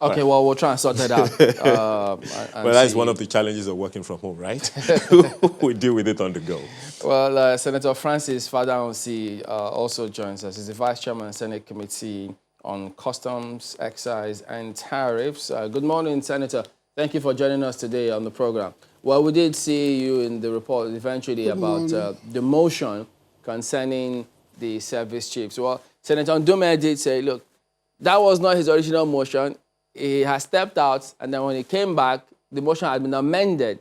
Okay, well, we'll try and sort that out. Well, that's one of the challenges of working from home, right? We deal with it on the go. Well, Senator Francis Fadahunsi also joins us. He's the Vice Chairman of the Senate Committee on Customs, Excise, and Tariffs. Good morning, Senator. Thank you for joining us today on the program. Well, we did see you in the report eventually about the motion concerning the service chiefs. Well, Senator Ndume did say, look, that was not his original motion. He has stepped out, and then when he came back, the motion had been amended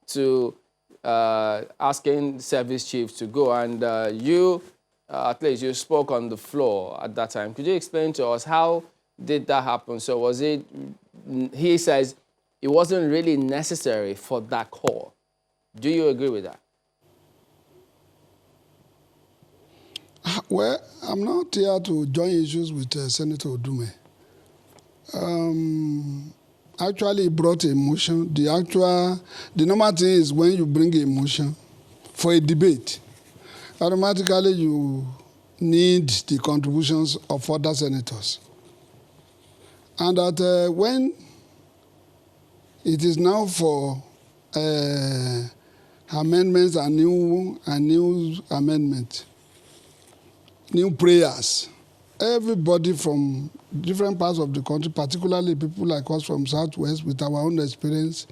to asking service chiefs to go. And you, at least you spoke on the floor at that time. Could you explain to us how did that happen? So was it, he says, it wasn't really necessary for that call. Do you agree with that? Well, I'm not here to join issues with Senator Odume. Actually, he brought a motion. The normal thing is when you bring a motion for a debate, automatically you need the contributions of other senators. And that when it is now for amendments and new amendments, new prayers, everybody from different parts of the country, particularly people like us from Southwest with our own experience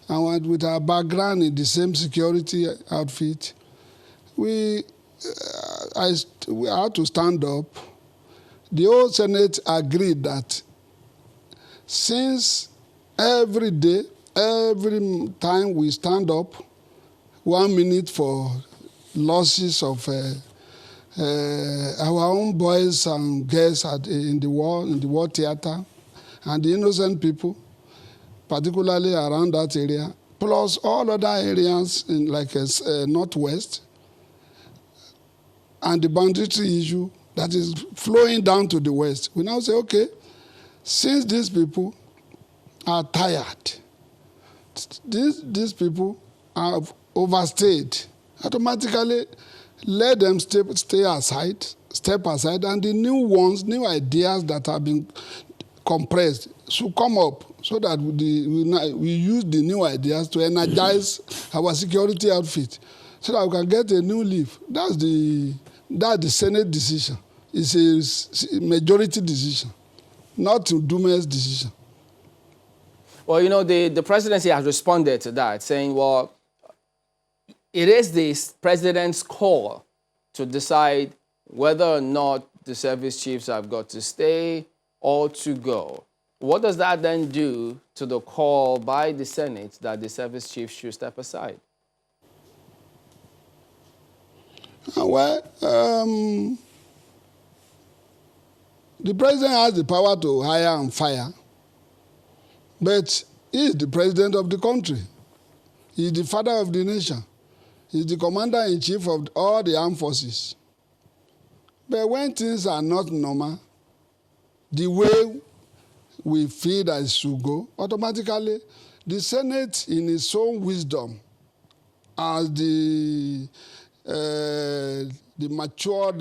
and with our background in the same security outfit, we had to stand up. The whole Senate agreed that since every day, every time we stand up, 1 minute for losses of our own boys and girls in the war theater, and the innocent people, particularly around that area, plus all other areas in like Northwest, and the banditry issue that is flowing down to the West. We now say, okay, since these people are tired, these people have overstayed, automatically let them step aside, and the new ideas that have been compressed should come up so that we use the new ideas to energize our security outfit so that we can get a new leaf. That's the Senate decision. It's a majority decision, not Dume's decision. Well, you know, the presidency has responded to that, saying, well, it is the president's call to decide whether or not the service chiefs have got to stay or to go. What does that then do to the call by the Senate that the service chiefs should step aside? Well, the president has the power to hire and fire, but he is the president of the country. He is the father of the nation. He's the commander-in-chief of all the armed forces. But when things are not normal, the way we feel that it should go, automatically, the Senate, in its own wisdom, as the matured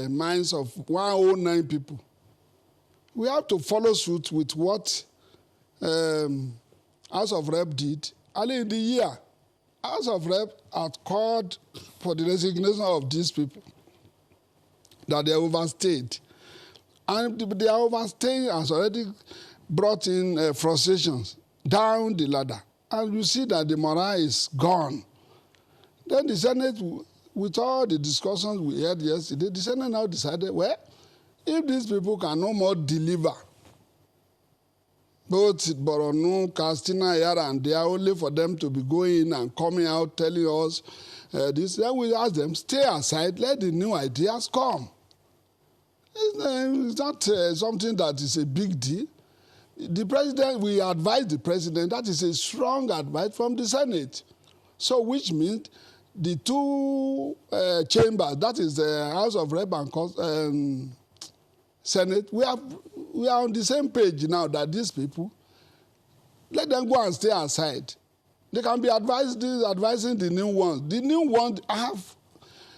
minds of 109 people, we have to follow suit with what House of Rep did early in the year. House of Rep had called for the resignation of these people, that they overstayed. And their overstaying has already brought in frustrations down the ladder. And you see that the morale is gone. Then the Senate, with all the discussions we had yesterday, the Senate now decided, well, if these people can no more deliver, both Borno, Katsina, here and there, only for them to be going and coming out telling us this, then we ask them, stay aside, let the new ideas come. It's not something that is a big deal. The president, we advise the president, that is a strong advice from the Senate. So which means the two chambers, that is the House of Rep and Senate, we are on the same page now that these people, let them go and stay aside. They can be advising the new ones. The new ones have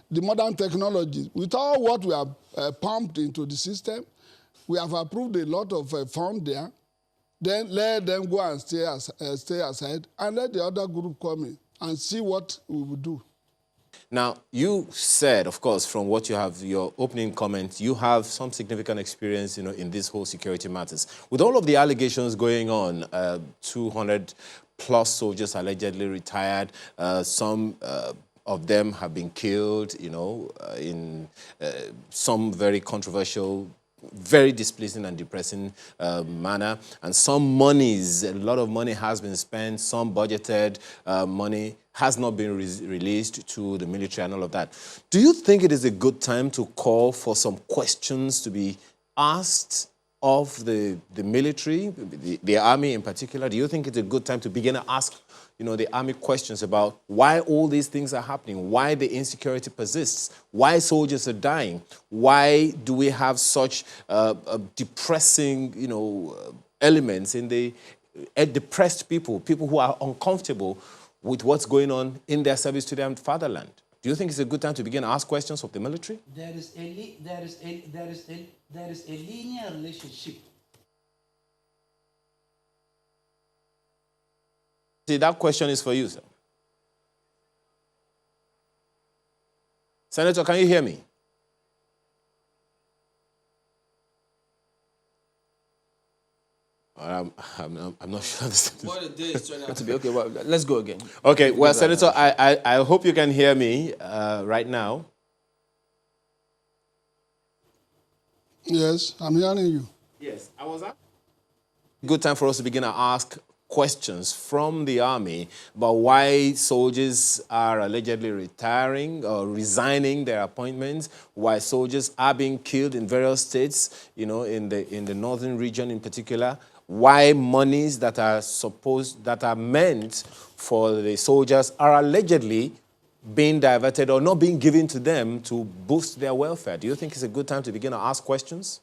the modern technology. With all what we have pumped into the system, we have approved a lot of funds there. then let them go and stay aside, and let the other group come in and see what we will do. Now, you said, of course, from what you have, your opening comment, you have some significant experience, in this whole security matters. With all of the allegations going on, 200 plus soldiers allegedly retired, some of them have been killed, in some very controversial, very displeasing and depressing manner. And some monies, a lot of money has been spent, some budgeted money has not been released to the military and all of that. Do you think it is a good time to call for some questions to be asked of the military, the army in particular? Do you think it's a good time to begin to ask the army questions about why all these things are happening, why the insecurity persists, why soldiers are dying, why do we have such depressing, elements in the depressed people who are uncomfortable with what's going on in their service to their fatherland? Do you think it's a good time to begin to ask questions of the military? There is a linear relationship. See, that question is for you, sir. Senator, can you hear me? I'm not sure. What it is turning out to be. Okay, well, let's go again. Okay, well, Senator, I hope you can hear me right now. Yes, I'm hearing you. Yes, I was asking. Good time for us to begin to ask questions from the army about why soldiers are allegedly retiring or resigning their appointments, why soldiers are being killed in various states, in the northern region in particular, why monies that are meant for the soldiers are allegedly being diverted or not being given to them to boost their welfare. Do you think it's a good time to begin to ask questions?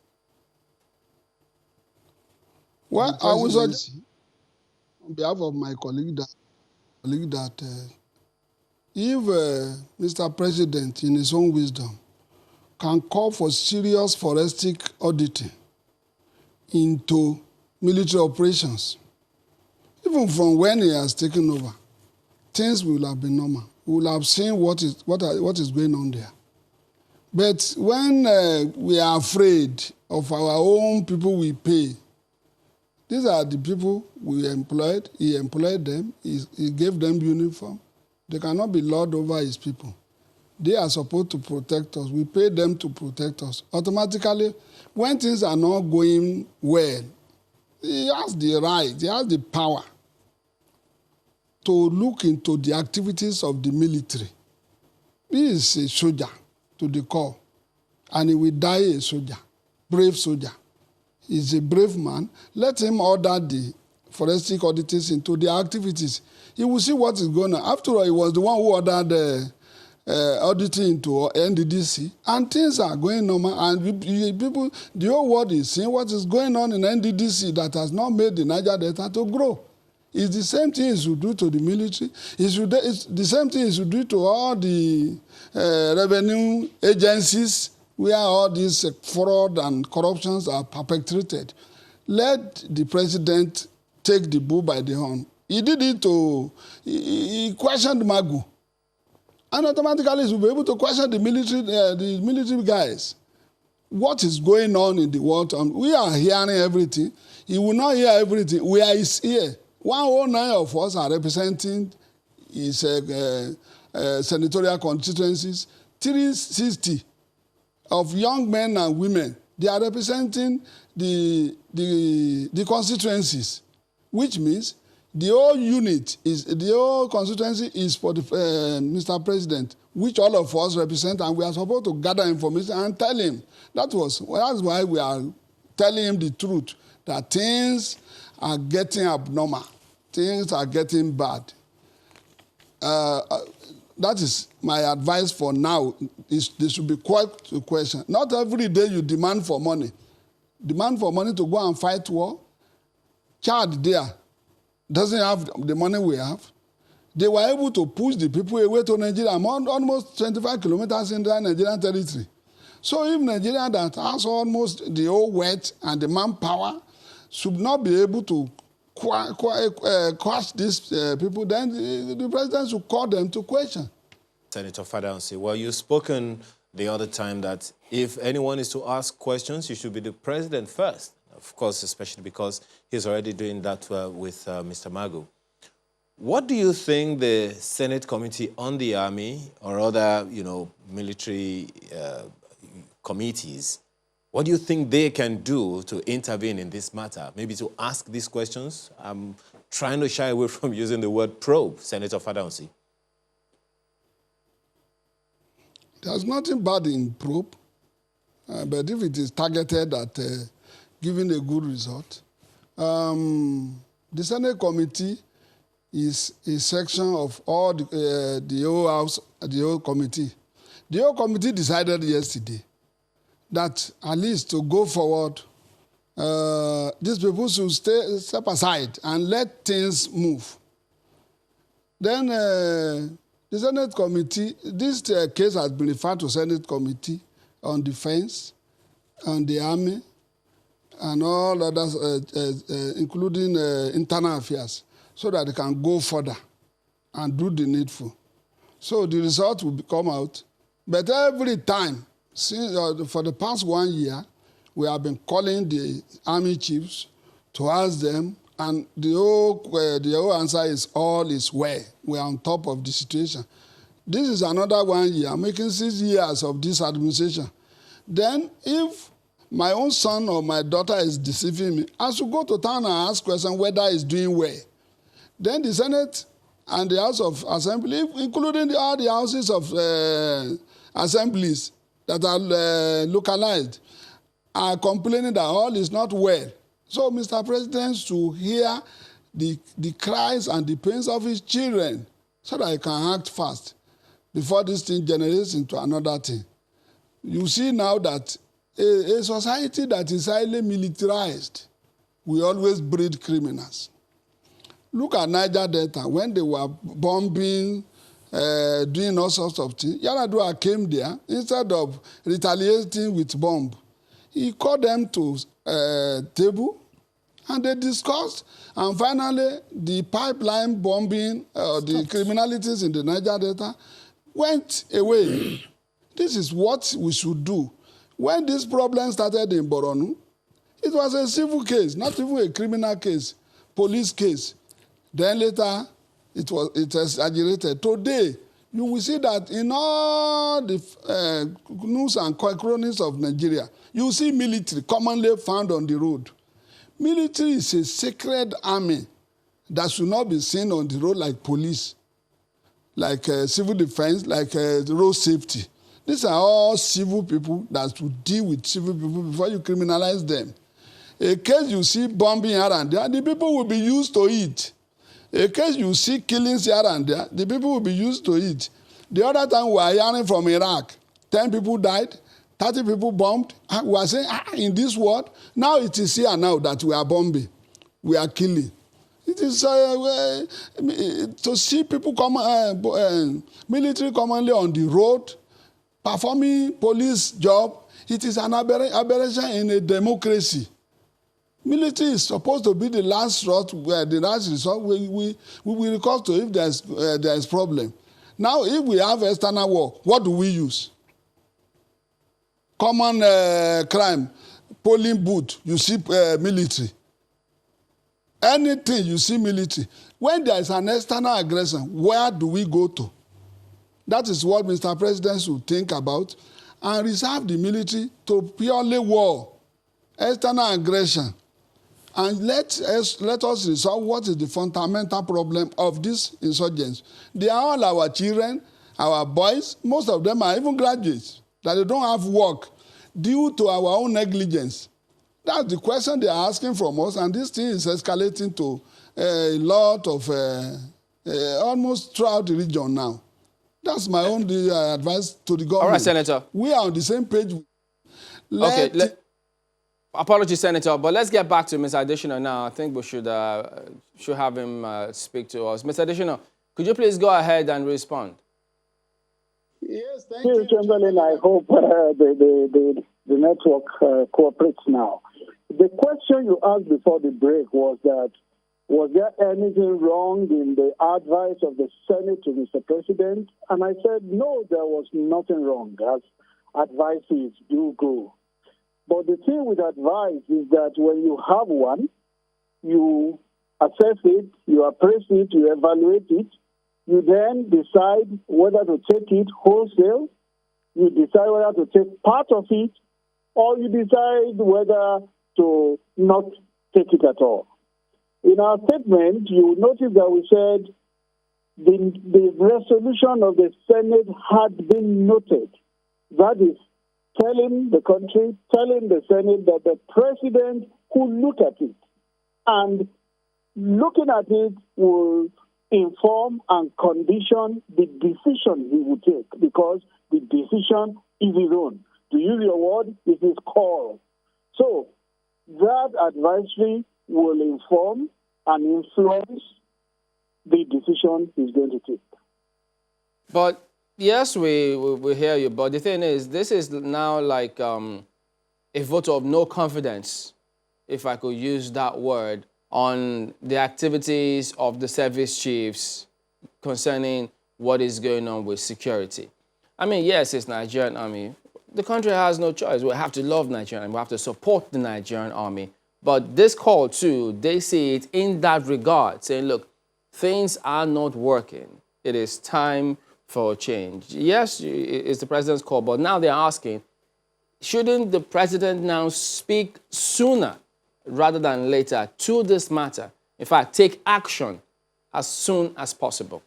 Well, I would suggest, on behalf of my colleague, that if Mr. President, in his own wisdom, can call for serious forensic auditing into military operations, even from when he has taken over, things will have been normal. We will have seen what is going on there. But when we are afraid of our own people we pay, these are the people we employed. He employed them. He gave them uniform. They cannot be lord over his people. They are supposed to protect us. We pay them to protect us. Automatically, when things are not going well, he has the right, he has the power to look into the activities of the military. He is a soldier to the core, and he will die a soldier, brave soldier. He's a brave man. Let him order the forensic auditors into their activities. He will see what is going on. After all, he was the one who ordered the auditing into NDDC, and things are going normal. And people, the whole world is seeing what is going on in NDDC that has not made the Niger Delta to grow. It's the same thing he should do to the military. It's the same thing he should do to all the revenue agencies where all these fraud and corruptions are perpetrated. Let the president take the bull by the horn. He did it he questioned Magu. And automatically he will be able to question the military guys. What is going on in the world? We are hearing everything. He will not hear everything. We are his ear. 109 of us are representing his senatorial constituencies. 360 of young men and women, they are representing the constituencies, which means the whole constituency is for the Mr. President, which all of us represent, and we are supposed to gather information and tell him. That's why we are telling him the truth, that things are getting abnormal, things are getting bad. That is my advice for now. They should be quite to question. Not every day you demand for money. Demand for money to go and fight war. Chad there doesn't have the money we have. They were able to push the people away to Nigeria, almost 25 kilometers in the Nigerian territory. So if Nigeria that has almost the whole wealth and the manpower should not be able to quash these people, then the president should call them to question. Senator Fadahunsi, well, you've spoken the other time that if anyone is to ask questions, you should be the president first. Of course, especially because he's already doing that with Mr. Magu. What do you think the Senate Committee on the Army or other, military committees, what do you think they can do to intervene in this matter? Maybe to ask these questions? I'm trying to shy away from using the word probe, Senator Fadahunsi. There's nothing bad in probe, but if it is targeted at giving a good result, the Senate Committee is a section of all the whole House, the whole committee. The whole committee decided yesterday that at least to go forward, these people should step aside and let things move. Then the Senate Committee, this case has been referred to Senate Committee on Defense, on the Army, and all others, including internal affairs, so that they can go further and do the needful. So the result will come out. But every time, since, for the past 1 year, we have been calling the army chiefs to ask them, and the whole answer is all is well. We are on top of the situation. This is another 1 year, making 6 years of this administration. Then if my own son or my daughter is deceiving me, I should go to town and ask questions whether he's doing well. Then the Senate and the House of Assembly, including all the houses of assemblies that are localized, are complaining that all is not well. So Mr. President should hear the cries and the pains of his children so that he can act fast before this thing generates into another thing. You see now that a society that is highly militarized will always breed criminals. Look at Niger Delta. When they were bombing, doing all sorts of things, Yar'Adua came there. Instead of retaliating with bomb, he called them to table, and they discussed. And finally, the pipeline bombing, the criminalities in the Niger Delta went away. This is what we should do. When this problem started in Borno, it was a civil case, not even a criminal case, police case. Then later, it exaggerated. Today, you will see that in all the news and chronics of Nigeria, you see military commonly found on the road. Military is a sacred army that should not be seen on the road like police, like civil defense, like road safety. These are all civil people that should deal with civil people before you criminalize them. A case you see bombing here and there, the people will be used to it. A case you see killings here and there, the people will be used to it. The other time we were hearing from Iraq, 10 people died, 30 people bombed. We are saying, in this world, now it is here now that we are bombing, we are killing. It is to see people military commonly on the road, performing police job. It is an aberration in a democracy. Military is supposed to be the last resort. The last resort we will recourse to if there is problem. Now, if we have external war, what do we use? Common crime, polling booth, you see military. Anything you see military. When there is an external aggression, where do we go to? That is what Mr. President should think about and reserve the military to purely war, external aggression. And let us resolve what is the fundamental problem of these insurgents. They are all our children, our boys. Most of them are even graduates, that they don't have work due to our own negligence. That's the question they are asking from us, and this thing is escalating to a lot of, almost throughout the region now. That's my own advice to the government. All right, Senator. We are on the same page. Apologies, Senator, but let's get back to Ms. Adesina now. I think we should have him speak to us. Ms. Adesina, could you please go ahead and respond? Yes, thank you, Chamberlain. I hope the network cooperates now. The question you asked before the break was that, was there anything wrong in the advice of the Senate to Mr. President? And I said, no, there was nothing wrong, as advices do go. But the thing with advice is that when you have one, you assess it, you appraise it, you evaluate it, you then decide whether to take it wholesale, you decide whether to take part of it, or you decide whether to not take it at all. In our statement, you will notice that we said the resolution of the Senate had been noted. That is telling the country, telling the Senate that the president will look at it. And looking at it will inform and condition the decision he will take, because the decision is his own. To use your word, it is call. So that advisory will inform and influence the decision he's going to take. But yes, we hear you. But the thing is, this is now like a vote of no confidence, if I could use that word, on the activities of the service chiefs concerning what is going on with security. I mean, yes, it's Nigerian army. The country has no choice. We have to love Nigerian army. We have to support the Nigerian army. But this call too, they see it in that regard, saying, look, things are not working. It is time for a change. Yes, it's the president's call, but now they're asking, shouldn't the president now speak sooner rather than later to this matter? In fact, take action as soon as possible.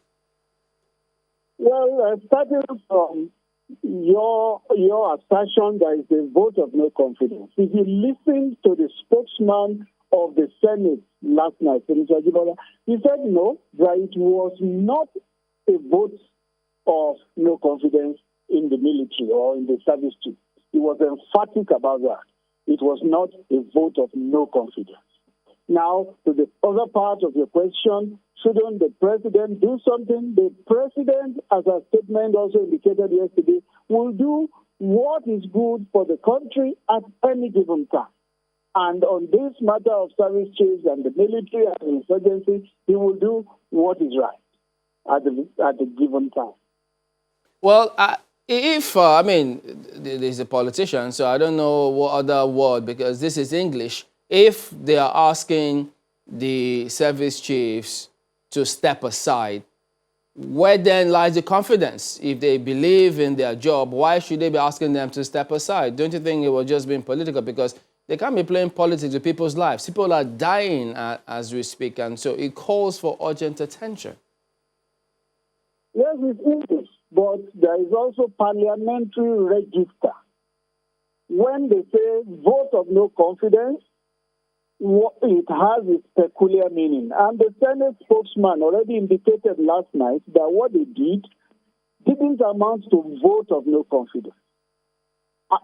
Well, starting from your assertion, there is a vote of no confidence. If you listen to the spokesman of the Senate last night, Senator Ajibola, he said no, that it was not a vote of no confidence in the military or in the service chief. He was emphatic about that. It was not a vote of no confidence. Now, to the other part of your question, shouldn't the president do something? The president, as our statement also indicated yesterday, will do what is good for the country at any given time. And on this matter of service chiefs and the military and the insurgency, he will do what is right at the given time. Well, I mean, there's a politician, so I don't know what other word, because this is English. If they are asking the service chiefs to step aside, where then lies the confidence? If they believe in their job, why should they be asking them to step aside? Don't you think it was just being political? Because they can't be playing politics with people's lives. People are dying as we speak, and so it calls for urgent attention. Yes, it's English, but there is also parliamentary register. When they say vote of no confidence, it has its peculiar meaning. And the Senate spokesman already indicated last night that what they did didn't amount to vote of no confidence.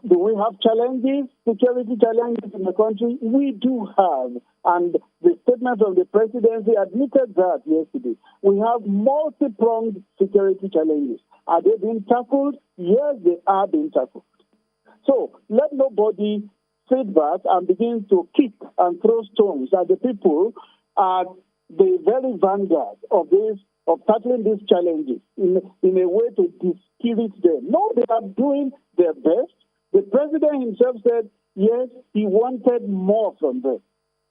Do we have challenges, security challenges in the country? We do have. And the statement of the presidency admitted that yesterday. We have multi-pronged security challenges. Are they being tackled? Yes, they are being tackled. So let nobody sit back and begin to kick and throw stones at the people at the very vanguard of tackling these challenges in a way to dispirit them. No, they are doing their best. The president himself said, yes, he wanted more from them.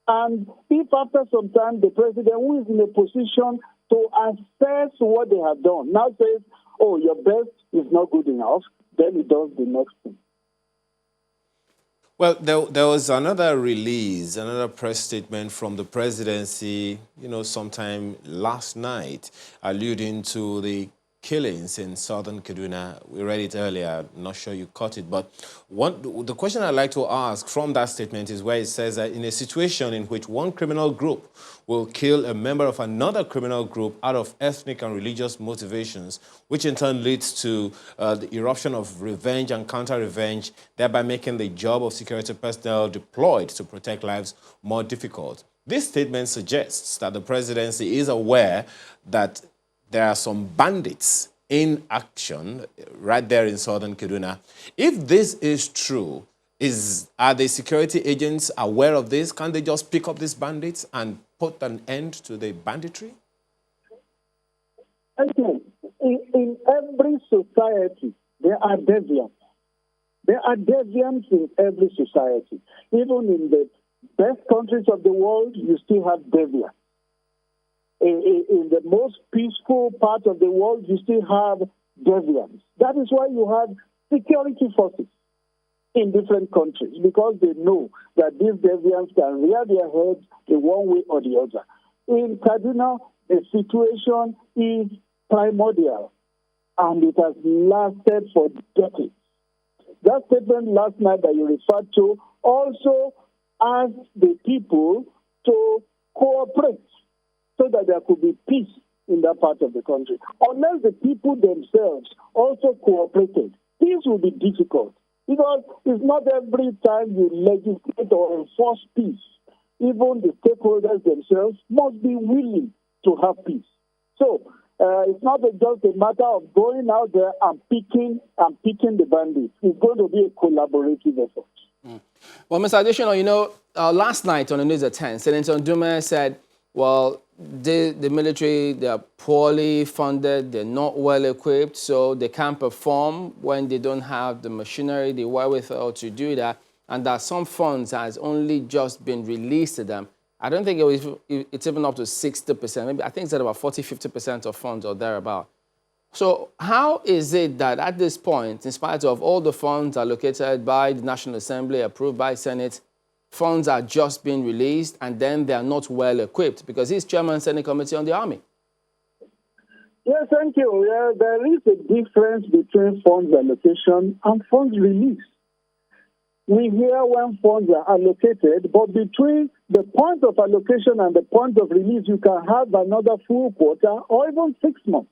And if after some time the president, who is in a position to assess what they have done, now says, oh, your best is not good enough, then he does the next thing. Well, there was another release, another press statement from the presidency, sometime last night, alluding to the killings in southern Kaduna. We read it earlier. I'm not sure you caught it. But the question I'd like to ask from that statement is where it says that in a situation in which one criminal group will kill a member of another criminal group out of ethnic and religious motivations, which in turn leads to the eruption of revenge and counter-revenge, thereby making the job of security personnel deployed to protect lives more difficult. This statement suggests that the presidency is aware that there are some bandits in action right there in southern Kaduna. If this is true, Are the security agents aware of this? Can they just pick up these bandits and put an end to the banditry? Okay. In every society, there are deviants. There are deviants in every society. Even in the best countries of the world, you still have deviants. In the most peaceful part of the world, you still have deviants. That is why you have security forces in different countries, because they know that these deviants can rear their heads in one way or the other. In Kaduna, the situation is primordial, and it has lasted for decades. That statement last night that you referred to also asked the people to cooperate so that there could be peace in that part of the country. Unless the people themselves also cooperated, peace will be difficult, because it's not every time you legislate or enforce peace. Even the stakeholders themselves must be willing to have peace. So it's not just a matter of going out there and picking the bandits. It's going to be a collaborative effort. Well, Mr. Adesina, last night on the news at 10, Senator Ndume said, well, the military, they are poorly funded, they're not well equipped, so they can't perform when they don't have the machinery, the wherewithal to do that, and that some funds has only just been released to them. I don't think it's even up to 60%. Maybe I think it's at about 40–50% of funds or thereabout. So how is it that at this point, in spite of all the funds allocated by the National Assembly, approved by Senate, funds are just being released and then they are not well equipped? Because he's chairman Senate Committee on the Army. Yes, thank you. Yeah, there is a difference between funds allocation and funds release. We hear when funds are allocated, but between the point of allocation and the point of release, you can have another full quarter or even 6 months.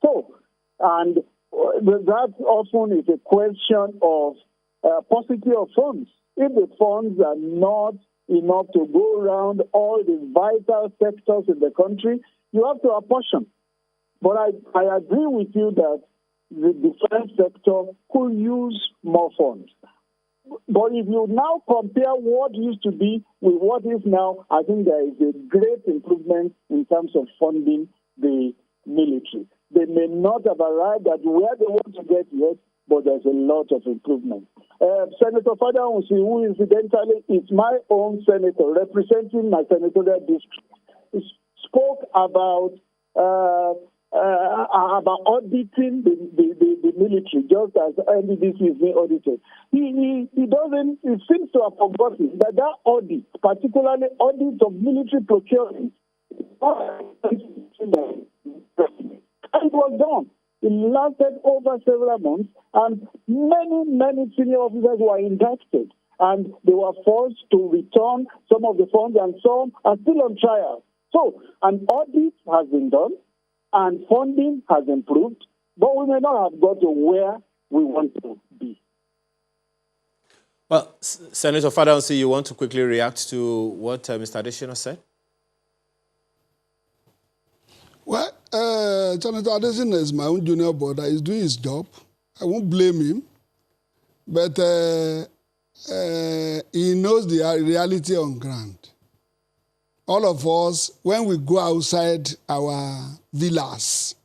So, and that often is a question of paucity of funds. If the funds are not enough to go around all the vital sectors in the country, you have to apportion. But I agree with you that the defense sector could use more funds. But if you now compare what used to be with what is now, I think there is a great improvement in terms of funding the military. They may not have arrived at where they want to get yet, but there's a lot of improvement. Senator Fadahunsi, who incidentally is my own senator representing my senatorial district, spoke about auditing the military, just as NBDC is being audited. He seems to have forgotten that audit, particularly audit of military procurement, and it was done. It lasted over several months, and many senior officers were indicted, and they were forced to return some of the funds, and some are still on trial. So an audit has been done, and funding has improved, but we may not have got to where we want to be. Well, Senator Fadahunsi, you want to quickly react to what Mr. Adesina said? Well, Senator Adesina is my own junior brother. He's doing his job. I won't blame him. But he knows the reality on ground. All of us, when we go outside our villas,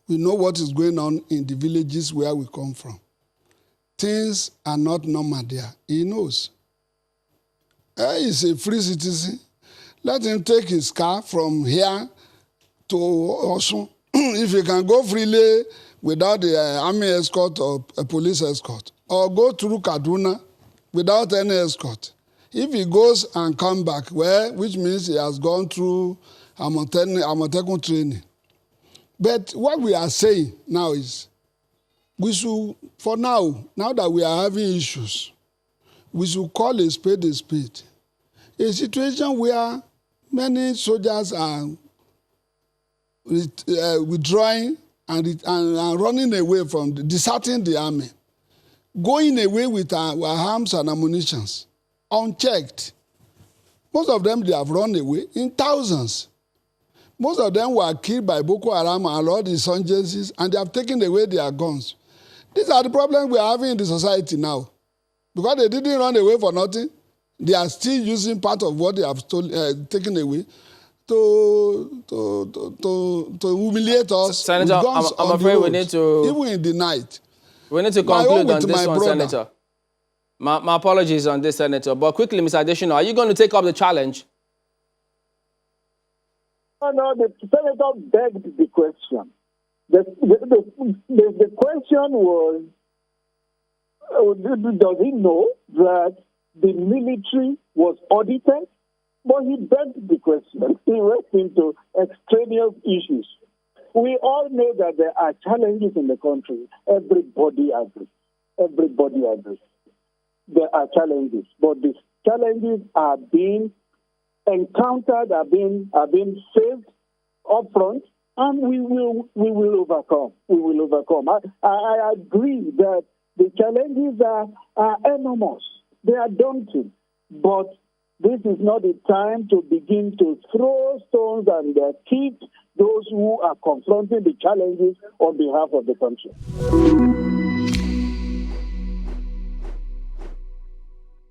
we know what is going on in the villages where we come from. Things are not normal there. He knows. He's a free citizen. Let him take his car from here to Osun. If he can go freely without the army escort or a police escort, or go through Kaduna without any escort. If he goes and come back, which means he has gone through Amotekun training. But what we are saying now is, we should, for now that we are having issues, we should call a spade a spade. A situation where many soldiers are withdrawing and running away from, deserting the army, going away with our arms and ammunition, unchecked. Most of them, they have run away in thousands. Most of them were killed by Boko Haram and all the insurgencies, and they have taken away their guns. These are the problems we are having in the society now. Because they didn't run away for nothing. They are still using part of what they have taken away to humiliate us. Senator, with guns I'm on afraid the we road, need to... even in the night. We need to My own conclude on with this my one, brother. Senator. My apologies on this, Senator. But quickly, Mr. Adesina, are you going to take up the challenge? No, the senator begged the question. The question was, does he know that the military was audited? But he begged the question. He went into extraneous issues. We all know that there are challenges in the country. Everybody agrees. Everybody agrees. There are challenges, but these challenges are being encountered, are being faced up front, and we will overcome. We will overcome. I agree that the challenges are enormous. They are daunting, but this is not the time to begin to throw stones and kick those who are confronting the challenges on behalf of the country.